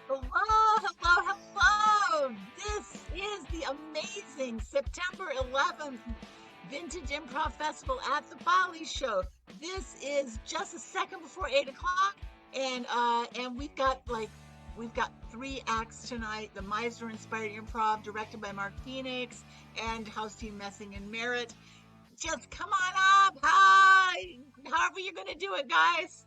Hello, hello, hello. This is the amazing September 11th Vintage Improv Festival at the Follies show. This is just a second before 8 o'clock, and we've got three acts tonight. The Meisner inspired improv, directed by Mark Phoenix, and House Team Messing and Merritt. Just come on up. Hi. However you're gonna do it, guys.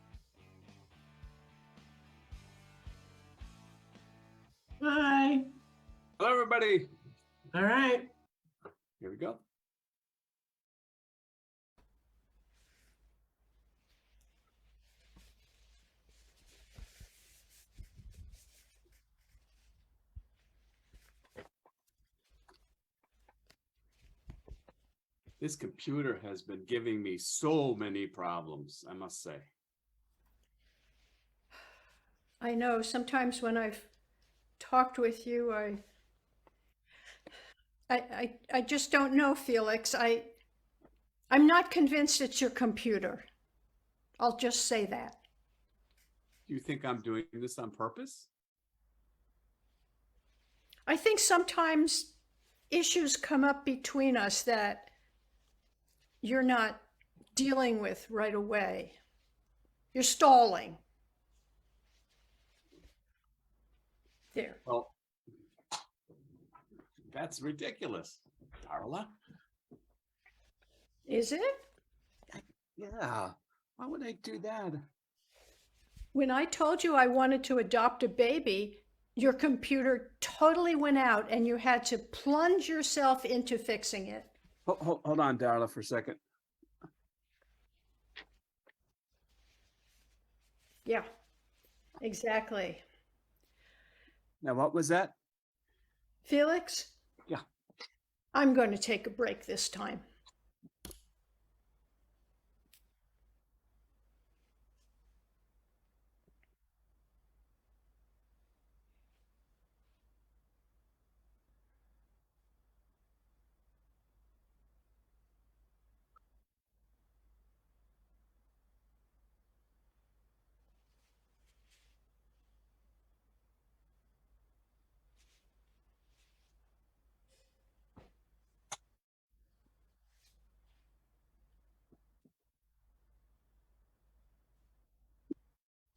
Hi. Hello, everybody. All right. Here we go. This computer has been giving me so many problems, I must say. I know sometimes when I've talked with you, I just don't know, Felix. I'm not convinced it's your computer. I'll just say that. Do you think I'm doing this on purpose? I think sometimes issues come up between us that you're not dealing with right away. You're stalling. There. Well, that's ridiculous, Darla. Is it? Yeah, why would I do that? When I told you I wanted to adopt a baby, your computer totally went out and you had to plunge yourself into fixing it. Hold on, Darla, for a second. Yeah, exactly. Now, what was that? Felix? Yeah. I'm going to take a break this time.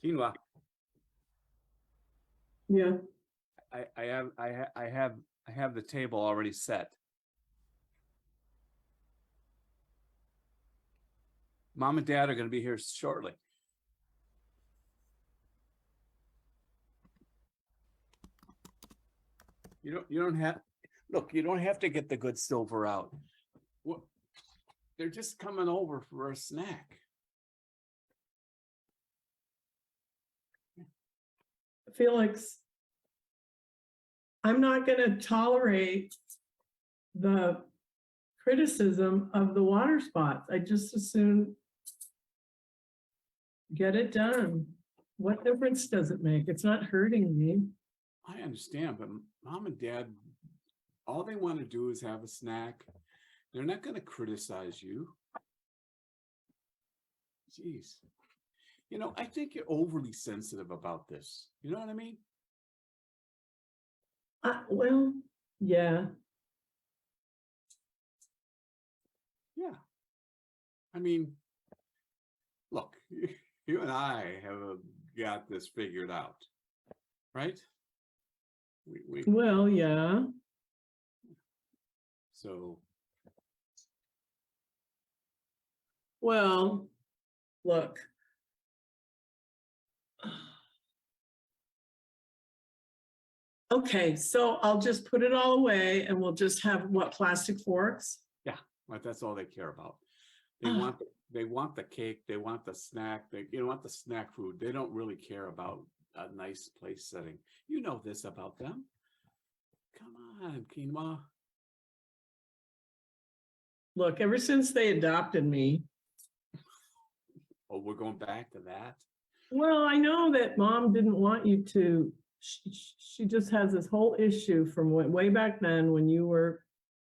Quinoa. Yeah. I have the table already set. Mom and Dad are going to be here shortly. You don't have to get the good silver out. What? They're just coming over for a snack. Felix, I'm not going to tolerate the criticism of the water spots. I just as soon get it done. What difference does it make? It's not hurting me. I understand, but Mom and Dad, all they want to do is have a snack. They're not going to criticize you. Jeez. You know, I think you're overly sensitive about this. You know what I mean? Well, yeah. Yeah. I mean, look, you and I have got this figured out, right? Well, yeah. So. Well, look. Okay, so I'll just put it all away and we'll just have what, plastic forks? Yeah, but that's all they care about. Ah. They want the cake, they want the snack, they want the snack food. They don't really care about a nice place setting. You know this about them. Come on, Quinoa. Look, ever since they adopted me. Oh, we're going back to that. Well, I know that Mom didn't want you to. She just has this whole issue from way back then when you were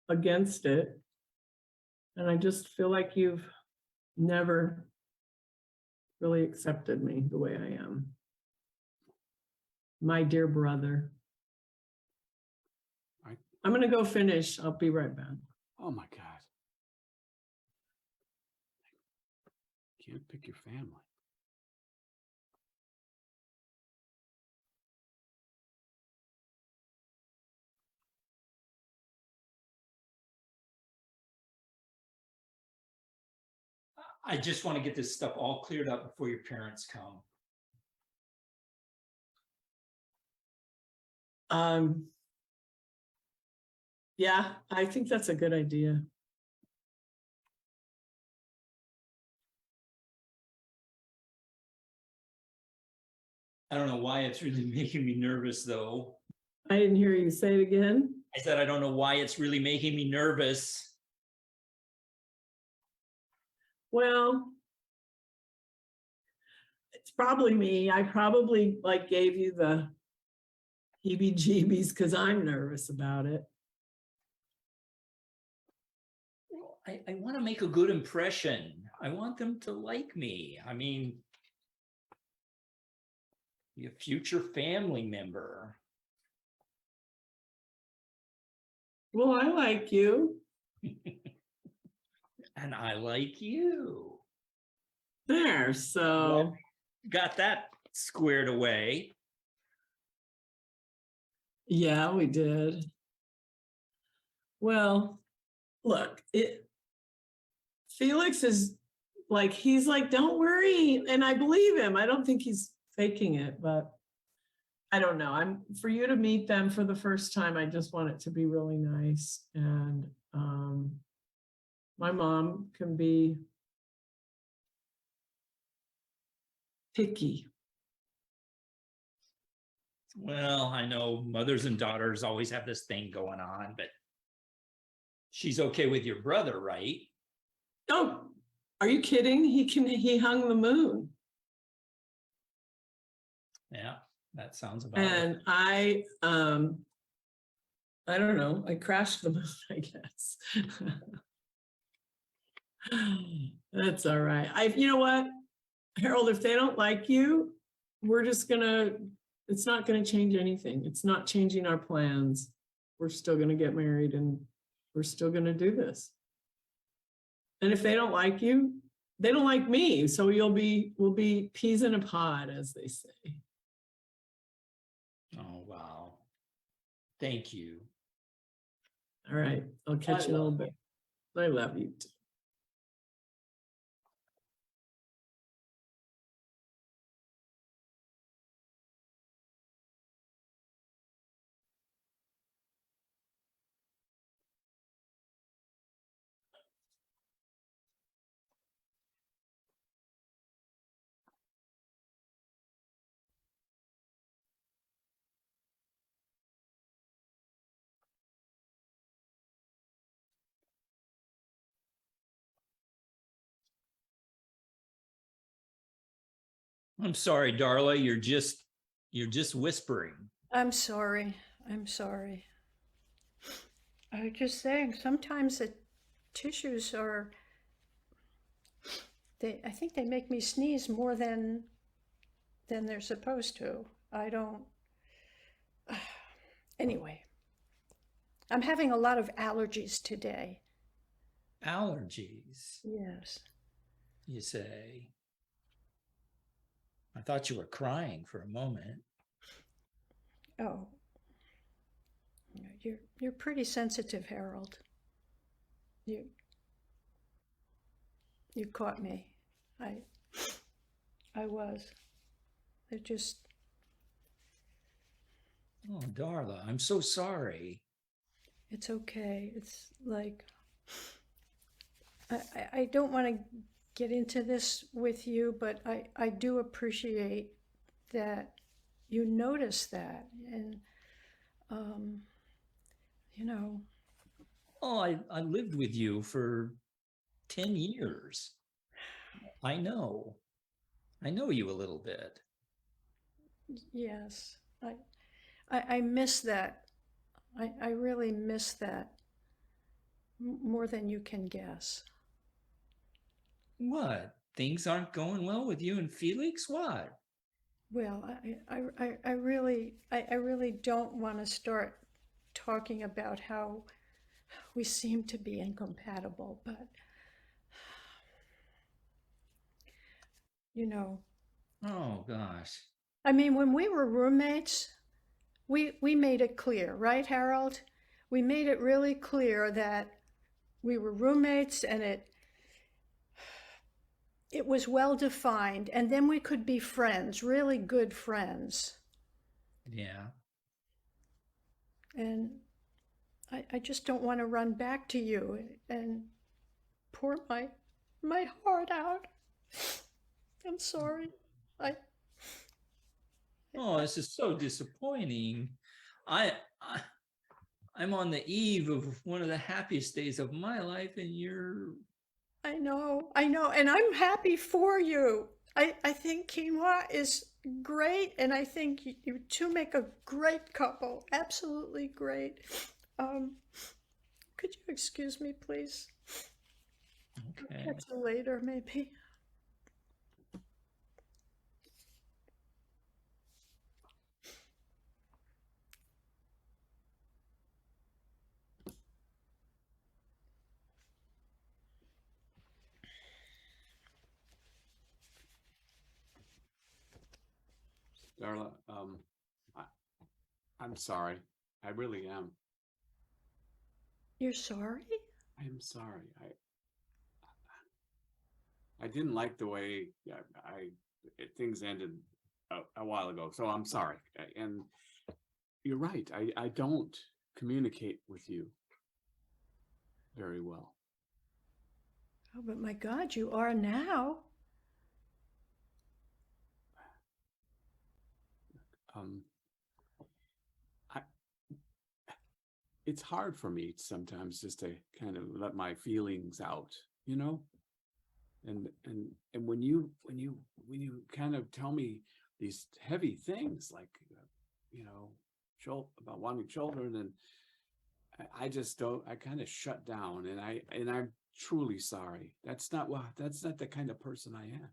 against it. And I just feel like you've never really accepted me the way I am. My dear brother. I'm going to go finish. I'll be right back. Oh my God. Can't pick your family. I just want to get this stuff all cleared up before your parents come. Yeah, I think that's a good idea. I don't know why it's really making me nervous, though. I didn't hear you say it again. I said, I don't know why it's really making me nervous. Well, it's probably me. I probably like gave you the heebie-jeebies because I'm nervous about it. Well, I want to make a good impression. I want them to like me. I mean, be a future family member. Well, I like you. And I like you. There, so Got that squared away. yeah, we did. Well, look, Felix is like, he's like, don't worry. And I believe him. I don't think he's faking it, but I don't know. For you to meet them for the first time, I just want it to be really nice. And my mom can be picky. Well, I know mothers and daughters always have this thing going on, but she's okay with your brother, right? Oh, are you kidding? He hung the moon. Yeah, that sounds about And it. I don't know, I crashed the moon, I guess. That's all right. You know what, Harold, if they don't like you, it's not gonna change anything. It's not changing our plans. We're still gonna get married and we're still gonna do this. And if they don't like you, they don't like me. So we'll be peas in a pod, as they say. Oh, wow. Thank you. All right, I'll catch you in a little bit. I love you too. I'm sorry, Darla. You're just whispering. I'm sorry. I'm sorry. I was just saying, sometimes the tissues I think they make me sneeze more than they're supposed to. I don't, anyway, I'm having a lot of allergies today. Allergies, Yes. you say. I thought you were crying for a moment. Oh, you're pretty sensitive, Harold. You caught me. I was. It just. Oh, Darla, I'm so sorry. It's okay. It's like, I don't want to get into this with you, but I do appreciate that you notice that. And, you know. Oh, I lived with you for 10 years. I know you a little bit. Yes, I miss that. I really miss that more than you can guess. What? Things aren't going well with you and Felix? What? Well, I really don't want to start talking about how we seem to be incompatible, but you know, Oh gosh. I mean, when we were roommates, we made it clear, right, Harold? We made it really clear that we were roommates and it was well defined, and then we could be friends, really good friends. Yeah. And I just don't want to run back to you and pour my heart out. I'm sorry. I Oh, this is so disappointing. I, I I'm on the eve of one of the happiest days of my life, and you're I know, and I'm happy for you. I think quinoa is great, and I think you two make a great couple. Absolutely great. Um, could you excuse me, please? okay. Catch you later, maybe. Darla, I, I'm sorry. I really am. You're sorry? I'm sorry. I didn't like the way things ended a while ago, so I'm sorry. And you're right. I don't communicate with you very well. Oh, but my God, you are now. Um, I it's hard for me sometimes just to kind of let my feelings out, you know? And when you kind of tell me these heavy things like about wanting children, and I just don't, I kind of shut down, and I'm truly sorry. That's not the kind of person I am.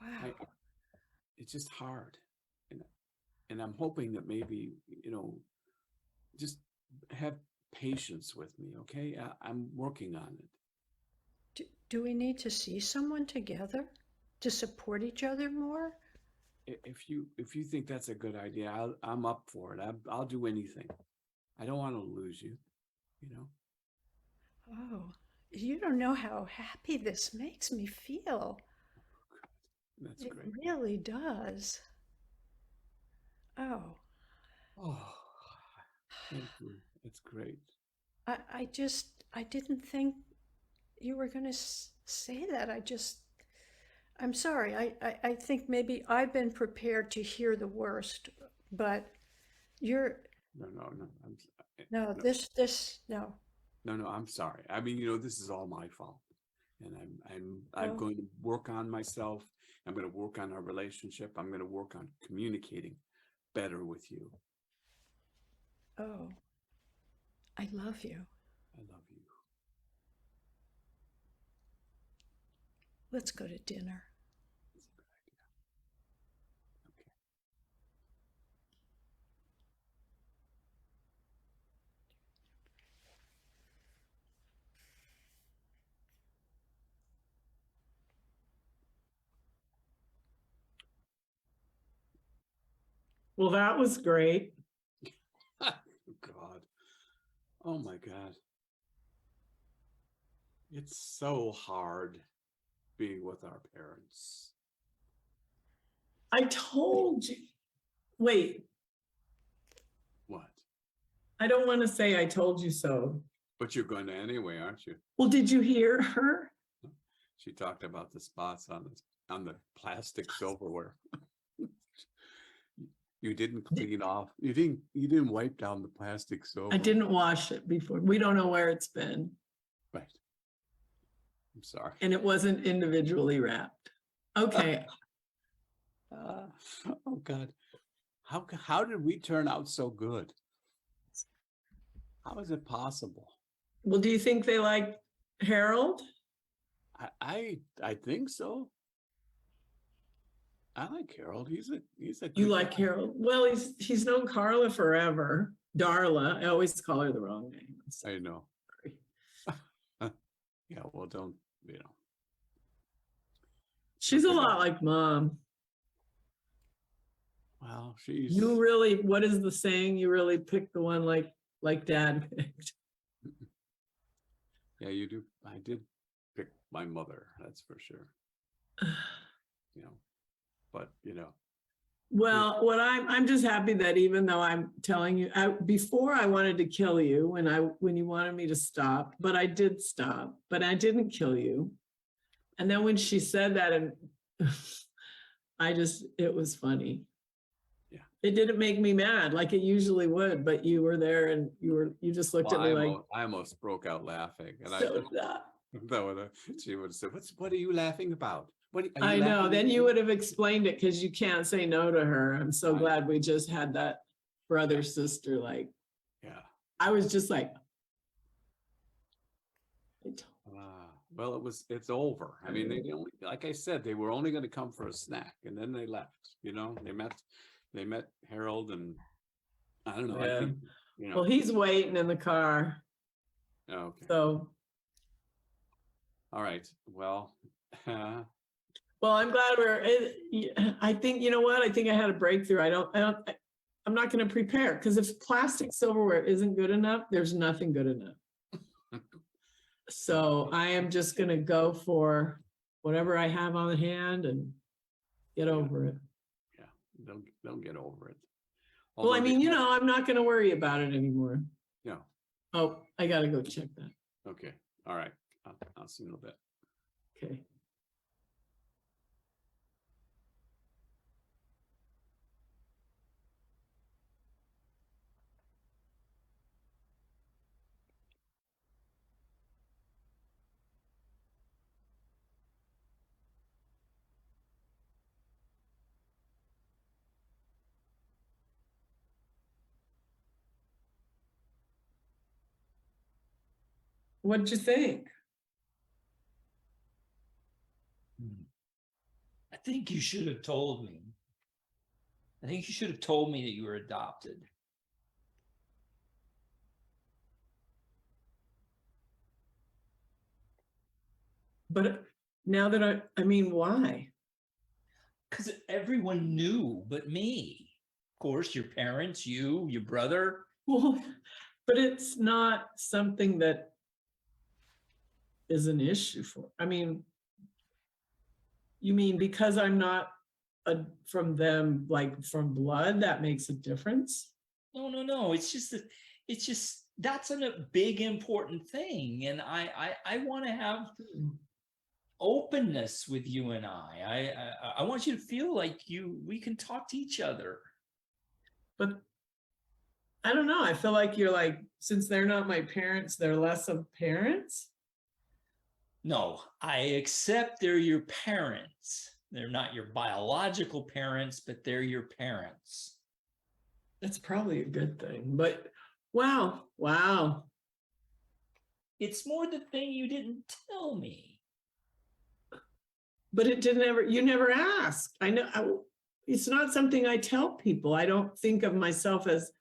Wow. It's just hard. And I'm hoping that maybe, just have patience with me, okay? I'm working on it. Do we need to see someone together to support each other more? If you think that's a good idea, I'm up for it. I'll do anything. I don't want to lose you, you know? Oh, you don't know how happy this makes me feel. That's It great. really does. Oh, Oh, thank you. That's great. I didn't think you were going to say that. I'm sorry. I think maybe I've been prepared to hear the worst, but you're, No. no, No, no. no. I'm sorry. I mean, this is all my fault, and I'm Oh, going to work on myself. I'm going to work on our relationship. I'm going to work on communicating better with you. oh, I love you. I love you. Let's go to dinner. That's a good idea. Okay. Well, that was great. God. Oh my God. It's so hard being with our parents. I told you. Wait, What? I don't want to say I told you so. But you're going to anyway, aren't you? Well, did you hear her? She talked about the spots on the plastic silverware. You didn't clean off. You didn't wipe down the plastic silverware. I didn't wash it before. We don't know where it's been. Right. I'm sorry. And it wasn't individually wrapped. Okay. Oh God. How did we turn out so good? How is it possible? Well, do you think they like Harold? I think so. I like Harold. He's a You good like guy. Harold? Well, he's known Carla forever. Darla. I always call her the wrong name. I'm I know. sorry. Yeah, well, don't, you know. She's a Okay. lot like mom. Well, she's, You really, what is the saying? You really picked the one like dad picked. yeah, you do. I did pick my mother, that's for sure. You know, but Well, what I'm just happy that even though I'm telling you, before I wanted to kill you when you wanted me to stop, but I did stop, but I didn't kill you. And then when she said that, and it was funny. Yeah. It didn't make me mad like it usually would, but you were there and you just looked well, at me like, I almost broke out laughing, and so that. she would have said, "What are you laughing about? What are you I know. laughing Then at you me?" would have explained it because you can't say no to her. I'm so I- glad we just had that brother sister. Like Yeah. I was just like, Well, it's over. I mean, they only, like I said, they were only going to come for a snack, and then they left. They met Harold, and I don't know. Yeah. I think well, he's waiting in the car. Okay. So, All right. Well, well, I'm glad I think, you know what? I think I had a breakthrough. I'm not going to prepare because if plastic silverware isn't good enough, there's nothing good enough. So I am just going to go for whatever I have on hand and get over it. yeah, they'll get over it. Well, I Although mean, they- I'm not going to worry about it anymore. No. Oh, I got to go check that. Okay. All right. I'll see you in a bit. Okay. What'd you think? I think you should have told me. I think you should have told me that you were adopted. But now that I mean, why? Because everyone knew but me. Of course, your parents, you, your brother. Well, but it's not something that is an issue for. I mean, you mean because I'm not from them, like from blood, that makes a difference? No. It's just that's a big important thing, and I want to have openness with you and I want you to feel like we can talk to each other. But I don't know. I feel like you're like, since they're not my parents, they're less of parents. No, I accept they're your parents. They're not your biological parents, but they're your parents. That's probably a good thing. But wow. It's more the thing you didn't tell me. But you never asked. I know it's not something I tell people. I don't think of myself as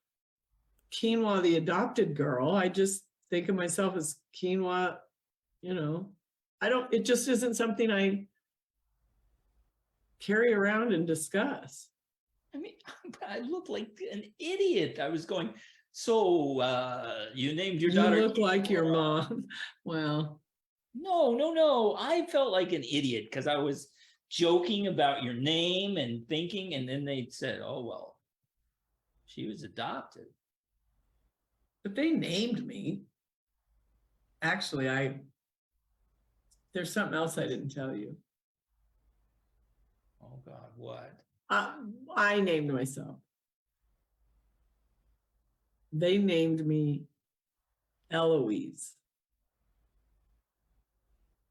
Quinoa, the adopted girl. I just think of myself as Quinoa, it just isn't something I carry around and discuss. I mean, I look like an idiot. I was going, so you named your daughter. You look like your mom. Well. No. I felt like an idiot because I was joking about your name and thinking, and then they said, oh, well, she was adopted. But they named me. Actually, there's something else I didn't tell you. Oh God, what? I named myself. They named me Eloise.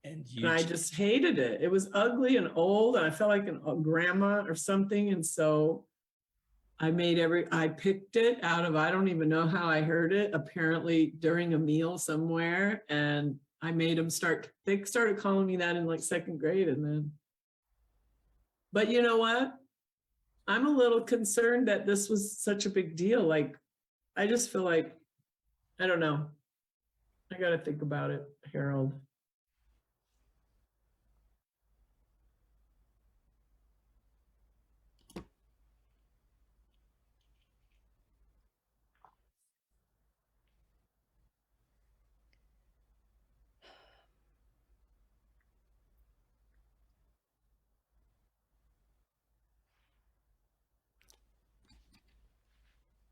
And I just hated it. It was ugly and old, and I felt like a grandma or something. And so I picked it out of, I don't even know how I heard it, apparently during a meal somewhere. And I made them they started calling me that in like second grade. And then But you know what? I'm a little concerned that this was such a big deal. Like, I just feel like, I don't know. I got to think about it, Harold.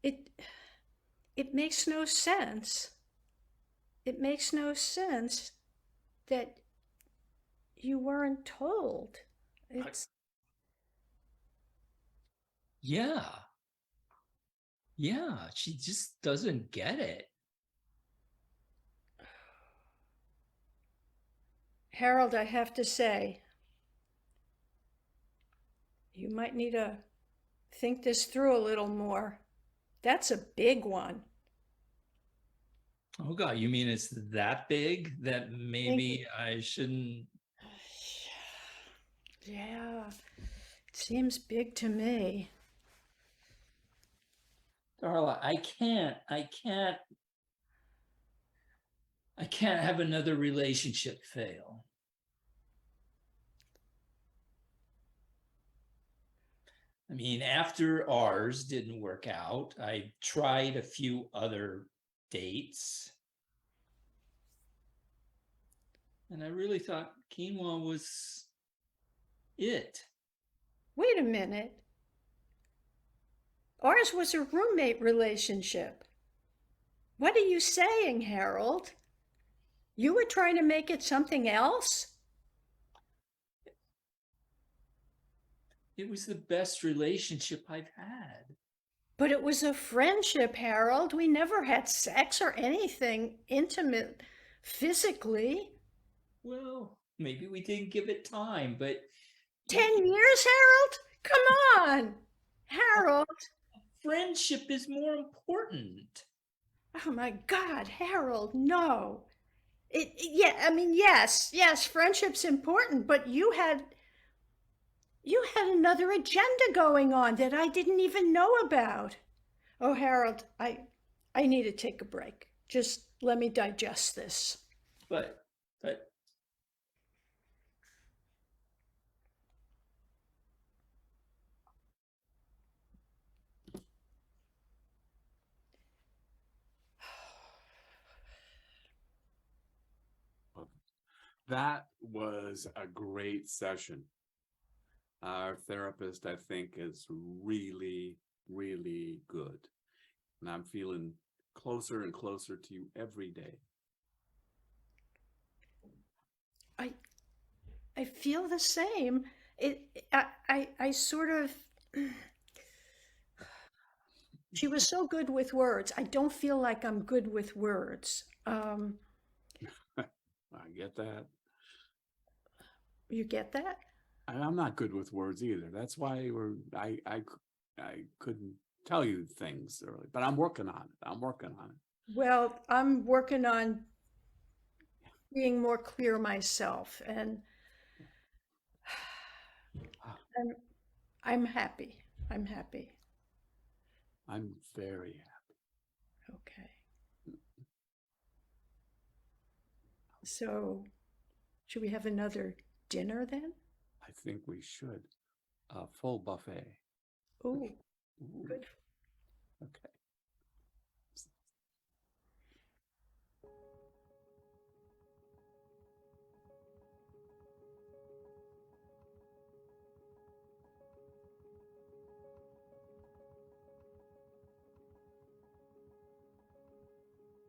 It it makes no sense. It makes no sense that you weren't told. It's Yeah. Yeah. She just doesn't get it. Harold, I have to say, you might need to think this through a little more. That's a big one. Oh God, you mean it's that big that Think- maybe I shouldn't? Yeah, it seems big to me. Darla, I can't have another relationship fail. I mean, after ours didn't work out, I tried a few other dates. And I really thought quinoa was it. Wait a minute. Ours was a roommate relationship. What are you saying, Harold? You were trying to make it something else? It was the best relationship I've had. But it was a friendship, Harold. We never had sex or anything intimate physically. Well, maybe we didn't give it time, but 10 years, Harold? Come on, Harold. friendship is more important. Oh my God, Harold, no. Yeah, I mean, yes, friendship's important, but you had another agenda going on that I didn't even know about. Oh, Harold, I need to take a break. Just let me digest this. But That was a great session. Our therapist, I think, is really, really good. And I'm feeling closer and closer to you every day. I feel the same. I sort of. She was so good with words. I don't feel like I'm good with words. I get that. You get that? I'm not good with words either. That's why I couldn't tell you things early, but I'm working on it. I'm working on it. Well, I'm working on being more clear myself, and I'm happy. I'm happy. I'm very happy. Okay. So, should we have another dinner then? I think we should. A full buffet. Oh, Ooh, good. okay.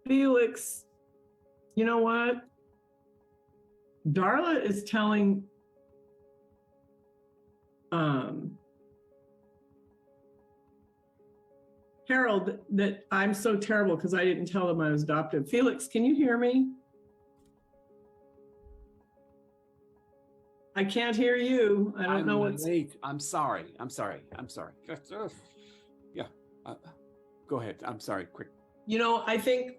Felix, you know what? Darla is telling Harold that I'm so terrible because I didn't tell him I was adopted. Felix, can you hear me? I can't hear you. I don't know what's late. I'm sorry. Yeah. Go ahead. I'm sorry. Quick. I think,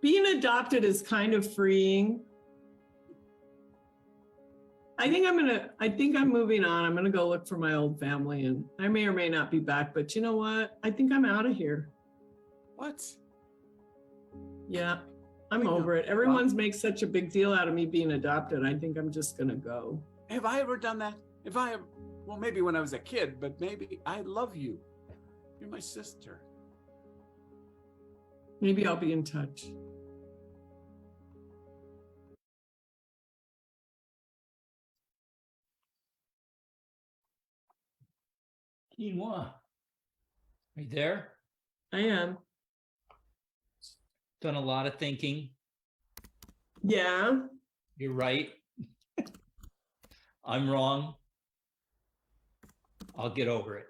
being adopted is kind of freeing. I think I'm moving on. I'm gonna go look for my old family, and I may or may not be back, but you know what? I think I'm out of here. What? Yeah, I'm Wait, no. over it. Everyone's makes such a big deal out of me being adopted. I think I'm just gonna go. Have I ever done that? Well, maybe when I was a kid, but maybe I love you. You're my sister. Maybe I'll be in touch. Quinoa. Are you there? I am. Done a lot of thinking. Yeah. You're right. I'm wrong. I'll get over it.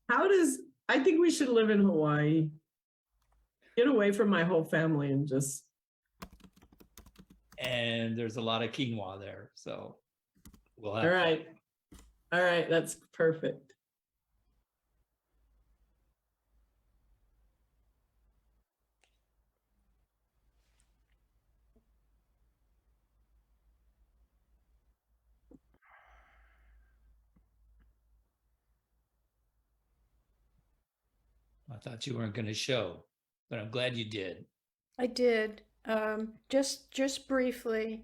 I think we should live in Hawaii. Get away from my whole family and just. And there's a lot of quinoa there. So we'll have. All right. All right. That's perfect. I thought you weren't going to show, but I'm glad you did. I did. Just briefly.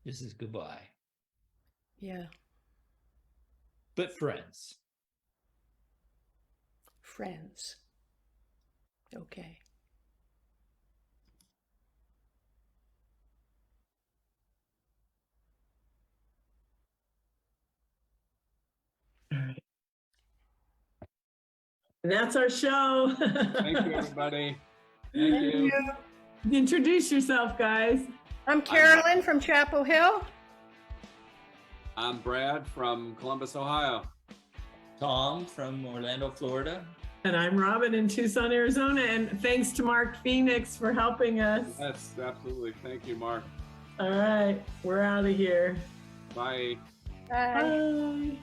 This is goodbye. Yeah, But friends. friends. Okay. All right. And that's our show. Thank you, everybody. Thank you. Introduce yourself, guys. I'm Carolyn from Chapel Hill. I'm Brad from Columbus, Ohio. Tom from Orlando, Florida. And I'm Robin in Tucson, Arizona. And thanks to Mark Phoenix for helping us. Yes, absolutely. Thank you, Mark. All right. We're out of here. Bye. Bye. Bye.